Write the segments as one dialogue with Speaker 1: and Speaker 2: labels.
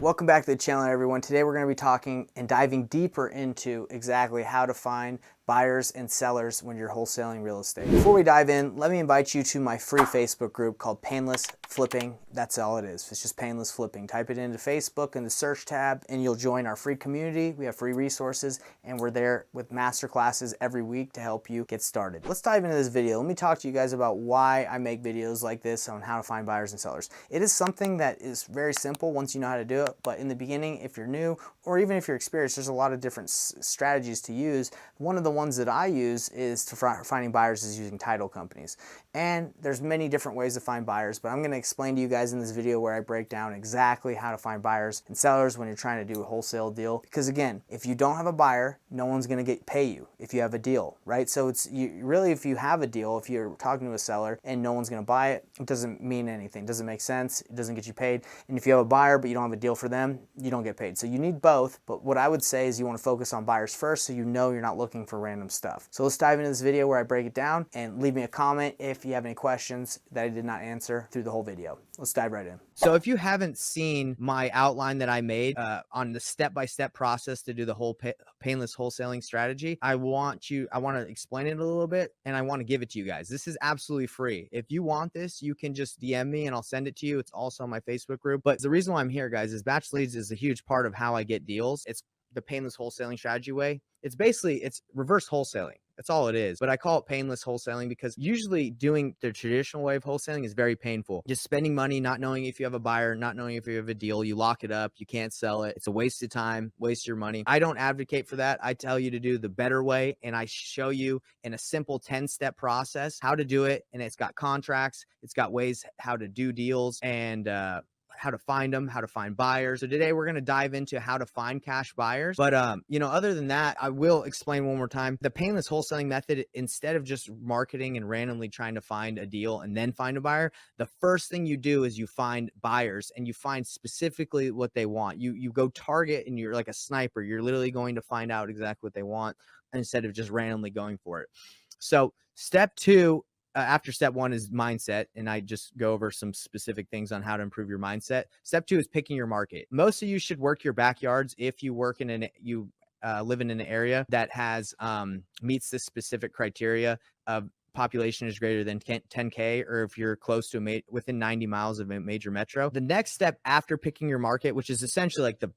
Speaker 1: Welcome back to the channel, everyone. Today we're going to be talking and diving deeper into exactly how to find buyers and sellers when you're wholesaling real estate. Before we dive in, let me invite you to my free Facebook group called Painless Flipping. That's all it is. It's just Painless Flipping. Type it into Facebook in the search tab and you'll join our free community. We have free resources and we're there with master classes every week to help you get started. Let's dive into this video. Let me talk to you guys about why I make videos like this on how to find buyers and sellers. It is something that is very simple once you know how to do it, but in the beginning, if you're new or even if you're experienced, there's a lot of different strategies to use. One of the ones that I use is for finding buyers is using title companies. And there's many different ways to find buyers, but I'm going to explain to you guys in this video where I break down exactly how to find buyers and sellers when you're trying to do a wholesale deal. Because again, if you don't have a buyer, no one's going to pay you if you have a deal, right? So it's really, if you have a deal, if you're talking to a seller and no one's going to buy it, it doesn't mean anything. It doesn't make sense. It doesn't get you paid. And if you have a buyer but you don't have a deal for them, you don't get paid. So you need both. But what I would say is you want to focus on buyers first so you know you're not looking for random stuff. So let's dive into this video where I break it down, and leave me a comment if you have any questions that I did not answer through the whole video. Let's dive right in.
Speaker 2: So if you haven't seen my outline that I made on the step-by-step process to do the whole painless wholesaling strategy, I want to explain it a little bit, and I want to give it to you guys. This is absolutely free. If you want this, you can just DM me and I'll send it to you. It's also on my Facebook group. But the reason why I'm here, guys, is batch leads is a huge part of how I get deals. It's the painless wholesaling strategy way. It's reverse wholesaling. That's all it is. But I call it painless wholesaling because usually doing the traditional way of wholesaling is very painful. Just spending money, not knowing if you have a buyer, not knowing if you have a deal. You lock it up. You can't sell it. It's a waste of time, waste your money. I don't advocate for that. I tell you to do the better way. And I show you in a simple 10-step process how to do it. And it's got contracts. It's got ways how to do deals and, how to find them, how to find buyers. So today we're going to dive into how to find cash buyers. But, other than that, I will explain one more time. The painless wholesaling method, instead of just marketing and randomly trying to find a deal and then find a buyer, the first thing you do is you find buyers and you find specifically what they want. You go target and you're like a sniper. You're literally going to find out exactly what they want instead of just randomly going for it. So step two, after step one is mindset, and I just go over some specific things on how to improve your mindset. Step two is picking your market. Most of you should work your backyards if you work in living in an area that has meets this specific criteria of population is greater than 10K, or if you're close to within 90 miles of a major metro. The next step after picking your market, which is essentially like the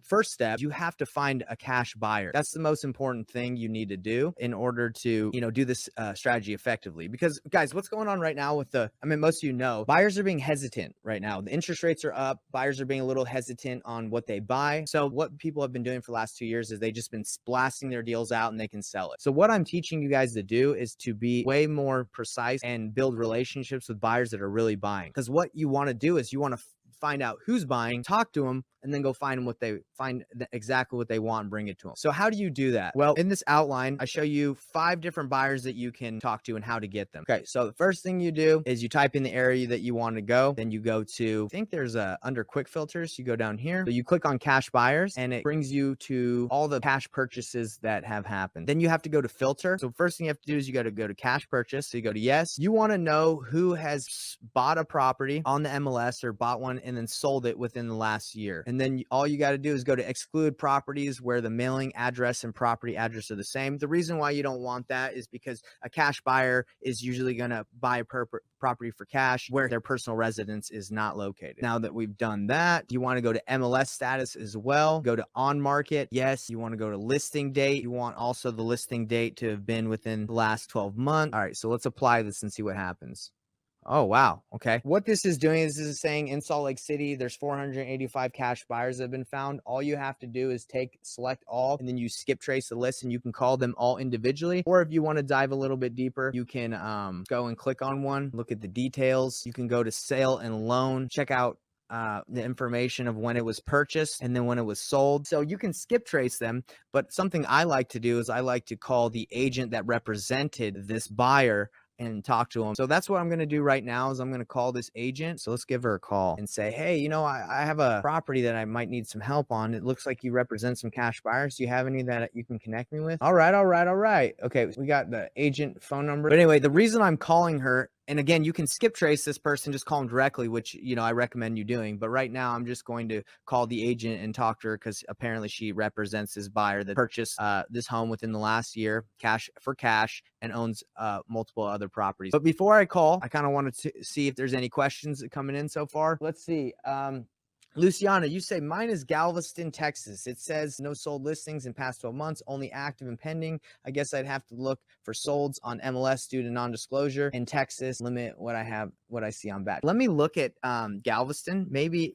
Speaker 2: first step, you have to find a cash buyer. That's the most important thing you need to do in order to, do this strategy effectively. Because guys, what's going on right now most of you know, buyers are being hesitant right now. The interest rates are up. Buyers are being a little hesitant on what they buy. So what people have been doing for the last 2 years is they just been blasting their deals out and they can sell it. So what I'm teaching you guys to do is to be way more precise and build relationships with buyers that are really buying. Because what you want to do is you want to find out who's buying, talk to them, and then go find exactly what they want and bring it to them. So how do you do that? Well, in this outline, I show you 5 different buyers that you can talk to and how to get them. Okay, so the first thing you do is you type in the area that you want to go. Then you go to, I think there's under quick filters, you go down here. So you click on cash buyers and it brings you to all the cash purchases that have happened. Then you have to go to filter. So first thing you have to do is you got to go to cash purchase. So you go to yes. You want to know who has bought a property on the MLS or bought one and then sold it within the last year. And then all you got to do is go to exclude properties where the mailing address and property address are the same. The reason why you don't want that is because a cash buyer is usually going to buy a property for cash where their personal residence is not located. Now that we've done that, you want to go to MLS status as well. Go to on market. Yes. You want to go to listing date. You want also the listing date to have been within the last 12 months. All right. So let's apply this and see what happens. Oh, wow. Okay. What this is doing is this is saying in Salt Lake City, there's 485 cash buyers that have been found. All you have to do is select all, and then you skip trace the list and you can call them all individually. Or if you want to dive a little bit deeper, you can go and click on one, look at the details. You can go to sale and loan, check out the information of when it was purchased and then when it was sold. So you can skip trace them. But something I like to do is I like to call the agent that represented this buyer and talk to them. So that's what I'm going to do right now is I'm going to call this agent. So let's give her a call and say, hey, I have a property that I might need some help on. It looks like you represent some cash buyers. Do you have any that you can connect me with? All right. Okay. We got the agent phone number. But anyway, the reason I'm calling her And again, you can skip trace this person, just call them directly, which, you know, I recommend you doing. But right now I'm just going to call the agent and talk to her because apparently she represents this buyer that purchased this home within the last year, cash and owns multiple other properties. But before I call, I kind of wanted to see if there's any questions coming in so far. Let's see. Luciana, you say mine is Galveston, Texas. It says no sold listings in past 12 months, only active and pending. I guess I'd have to look for solds on MLS due to non-disclosure. In Texas, limit what I see on batch. Let me look at Galveston. Maybe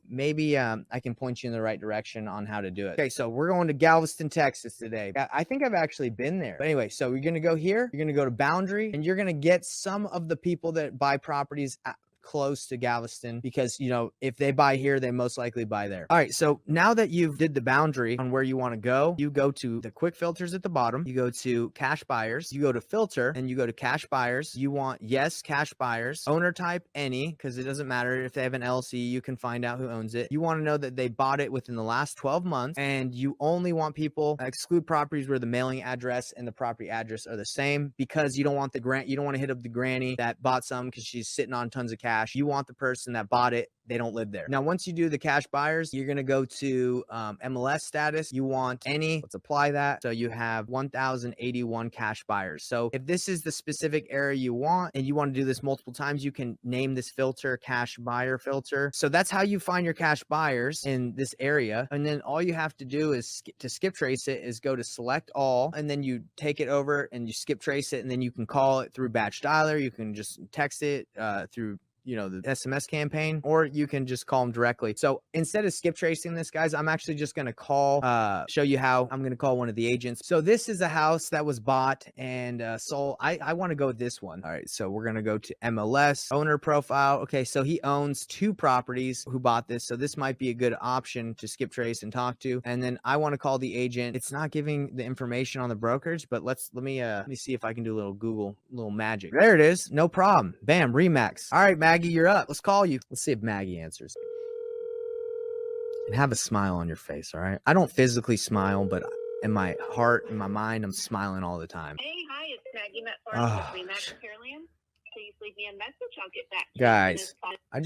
Speaker 2: I can point you in the right direction on how to do it. Okay, so we're going to Galveston, Texas today. I think I've actually been there. But anyway, so you're gonna go here, you're gonna go to Boundary, and you're gonna get some of the people that buy properties close to Galveston, because, you know, if they buy here, they most likely buy there. All right, so now that you've did the boundary on where you want to go, you go to the quick filters at the bottom, you go to cash buyers, you go to filter, and you go to cash buyers. You want yes, cash buyers, owner type any, because it doesn't matter if they have an LLC, you can find out who owns it. You want to know that they bought it within the last 12 months, and you only want people, exclude properties where the mailing address and the property address are the same, because you don't want you don't want to hit up the granny that bought some because she's sitting on tons of cash. You want the person that bought it, they don't live there. Now, once you do the cash buyers, you're going to go to MLS status. You want any, let's apply that. So you have 1,081 cash buyers. So if this is the specific area you want, and you want to do this multiple times, you can name this filter cash buyer filter. So that's how you find your cash buyers in this area. And then all you have to do is to skip trace it is go to select all, and then you take it over and you skip trace it, and then you can call it through batch dialer. You can just text it through, you know, the SMS campaign, or you can just call them directly. So instead of skip tracing this, guys, I'm actually just going to call, show you how. I'm going to call one of the agents. So this is a house that was bought and sold. I want to go with this one. All right. So we're going to go to MLS owner profile. Okay. So he owns 2 properties who bought this. So this might be a good option to skip trace and talk to. And then I want to call the agent. It's not giving the information on the brokerage, but let me see if I can do a little Google, little magic. There it is. No problem. Bam. Remax. All right, Maggie, you're up. Let's call you. Let's see if Maggie answers. And have a smile on your face, all right? I don't physically smile, but in my heart, in my mind, I'm smiling all the time.
Speaker 3: Hey, hi, it's Maggie Metforth with Remax Pearland. Please leave me a message. I'll get back to you.
Speaker 2: Guys, I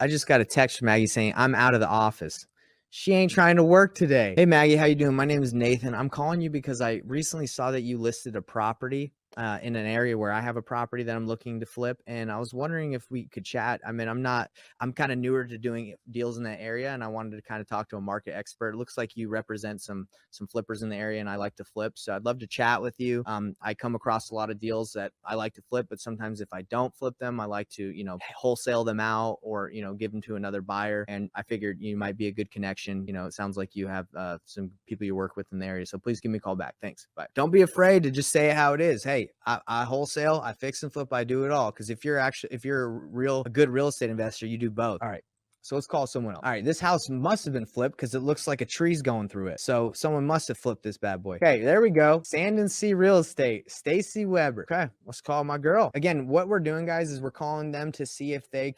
Speaker 2: just got a text from Maggie saying I'm out of the office. She ain't trying to work today. Hey, Maggie, how you doing? My name is Nathan. I'm calling you because I recently saw that you listed a property in an area where I have a property that I'm looking to flip. And I was wondering if we could chat. I mean, I'm kind of newer to doing deals in that area, and I wanted to kind of talk to a market expert. It looks like you represent some flippers in the area, and I like to flip. So I'd love to chat with you. I come across a lot of deals that I like to flip, but sometimes if I don't flip them, I like to, you know, wholesale them out or, you know, give them to another buyer. And I figured you might be a good connection. You know, it sounds like you have some people you work with in the area. So please give me a call back. Thanks. Bye. Don't be afraid to just say it how it is. Hey, I wholesale, I fix and flip, I do it all. Because if you're a good real estate investor, you do both. All right. So let's call someone else. All right, this house must have been flipped because it looks like a tree's going through it. So someone must have flipped this bad boy. Okay, there we go. Sand and Sea Real Estate, Stacy Weber. Okay, let's call my girl. Again, what we're doing, guys, is we're calling them to see if they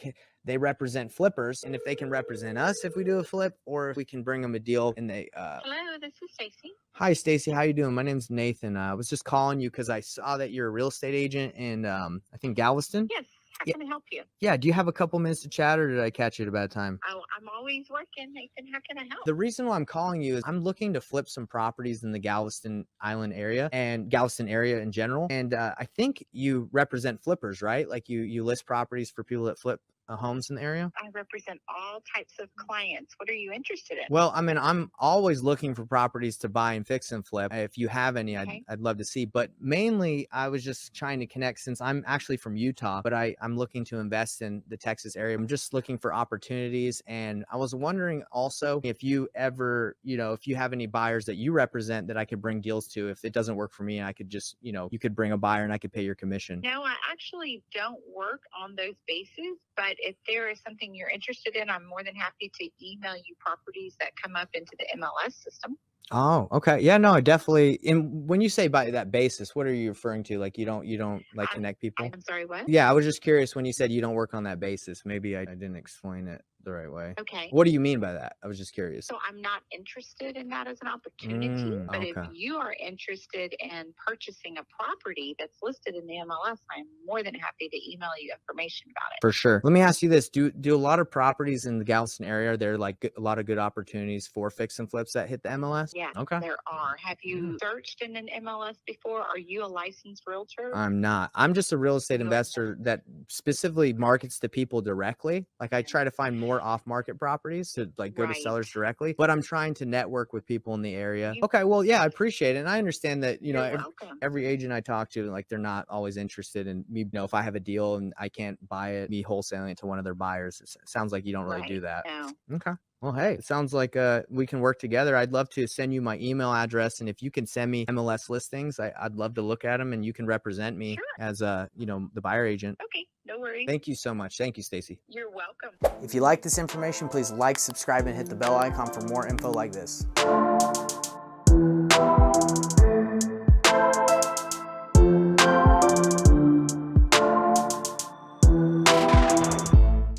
Speaker 2: represent flippers, and if they can represent us if we do a flip, or if we can bring them a deal and they
Speaker 3: Hello, this is Stacy.
Speaker 2: Hi, Stacy. How you doing? My name's Nathan. I was just calling you because I saw that you're a real estate agent in, I think, Galveston.
Speaker 3: Yes, how can I help you?
Speaker 2: Yeah. Do you have a couple minutes to chat, or did I catch you at a bad time?
Speaker 3: I'm always working, Nathan. How can I help?
Speaker 2: The reason why I'm calling you is I'm looking to flip some properties in the Galveston Island area and Galveston area in general. And I think you represent flippers, right? Like you list properties for people that flip homes in the area?
Speaker 3: I represent all types of clients. What are you interested in?
Speaker 2: Well, I mean, I'm always looking for properties to buy and fix and flip. If you have any,
Speaker 3: Okay.
Speaker 2: I'd love to see. But mainly, I was just trying to connect since I'm actually from Utah, but I'm looking to invest in the Texas area. I'm just looking for opportunities. And I was wondering also if you ever, if you have any buyers that you represent that I could bring deals to. If it doesn't work for me, I could just, you could bring a buyer and I could pay your commission.
Speaker 3: No, I actually don't work on those bases, but if there is something you're interested in, I'm more than happy to email you properties that come up into the MLS system.
Speaker 2: Oh, okay. Yeah, no, I definitely. And when you say by that basis, what are you referring to? Like you don't like connect people?
Speaker 3: I'm sorry, what?
Speaker 2: Yeah, I was just curious when you said you don't work on that basis. Maybe I didn't explain it the right way.
Speaker 3: Okay.
Speaker 2: What do you mean by that? I was just curious.
Speaker 3: So I'm not interested in that as an opportunity, but if
Speaker 2: Okay.
Speaker 3: you are interested in purchasing a property that's listed in the MLS, I'm more than happy to email you information about it.
Speaker 2: For sure. Let me ask you this. Do a lot of properties in the Galveston area, are there like a lot of good opportunities for fix and flips that hit the MLS?
Speaker 3: Yeah,
Speaker 2: Okay.
Speaker 3: there are. Have you searched in an MLS before? Are you a licensed realtor?
Speaker 2: I'm not. I'm just a real estate
Speaker 3: You are
Speaker 2: investor that specifically markets to people directly. Like I try to find more off-market properties to like go to
Speaker 3: Right.
Speaker 2: sellers directly, but I'm trying to network with people in the area.
Speaker 3: You-
Speaker 2: Okay, well, yeah, I appreciate it. And I understand that, you
Speaker 3: You're
Speaker 2: know,
Speaker 3: welcome.
Speaker 2: every agent I talk to, like they're not always interested in me, you know, if I have a deal and I can't buy it, me wholesaling it to one of their buyers. It sounds like you don't really do that.
Speaker 3: No.
Speaker 2: Okay. Well, hey, it sounds like we can work together. I'd love to send you my email address, and if you can send me MLS listings, I'd love to look at them, and you can represent me
Speaker 3: Sure.
Speaker 2: as you know, the buyer agent.
Speaker 3: Okay, no worries.
Speaker 2: Thank you so much. Thank you, Stacy.
Speaker 3: You're welcome.
Speaker 1: If you like this information, please like, subscribe, and hit the bell icon for more info like this.